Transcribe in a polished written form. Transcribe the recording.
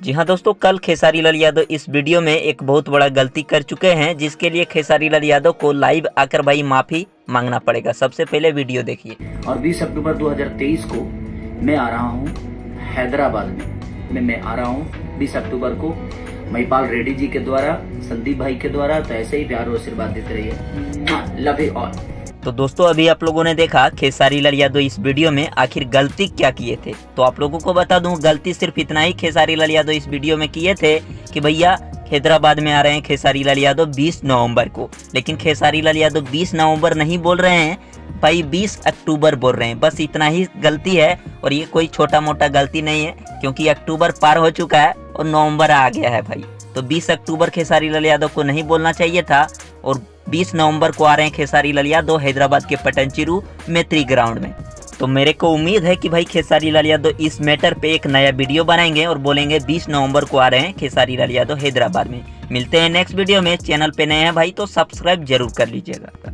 जी हाँ दोस्तों, कल खेसारी लाल यादव इस वीडियो में एक बहुत बड़ा गलती कर चुके हैं, जिसके लिए खेसारी लाल यादव को लाइव आकर भाई माफ़ी मांगना पड़ेगा। सबसे पहले वीडियो देखिए। और 20 अक्टूबर 2023 को मैं आ रहा हूँ हैदराबाद में। मैं आ रहा हूँ 20 अक्टूबर को महिपाल रेड्डी जी के द्वारा, संदीप भाई के द्वारा। तो ऐसे ही प्यार और आशीर्वाद देते रहिए। Love you all. तो दोस्तों अभी आप लोगों ने देखा खेसारी लाल यादव इस वीडियो में आखिर गलती क्या किए थे। तो आप लोगों को बता दूं, गलती सिर्फ इतना ही खेसारी लाल यादव इस वीडियो में किए थे कि भैया हैदराबाद में आ रहे हैं खेसारी लाल यादव 20 नवंबर को। लेकिन खेसारी लाल यादव 20 नवंबर नहीं बोल रहे हैं भाई, 20 अक्टूबर बोल रहे हैं। बस इतना ही गलती है और ये कोई छोटा मोटा गलती नहीं है, क्योंकि अक्टूबर पार हो चुका है और नवंबर आ गया है भाई। तो 20 अक्टूबर खेसारी लाल यादव को नहीं बोलना चाहिए था और 20 नवंबर को आ रहे हैं खेसारी लाल यादव हैदराबाद के पटनचेरू मैत्री ग्राउंड में। तो मेरे को उम्मीद है कि भाई खेसारी लाल यादव इस मैटर पे एक नया वीडियो बनाएंगे और बोलेंगे 20 नवंबर को आ रहे हैं खेसारी लाल यादव हैदराबाद में। मिलते हैं नेक्स्ट वीडियो में। चैनल पे नए हैं भाई तो सब्सक्राइब जरूर कर लीजिएगा।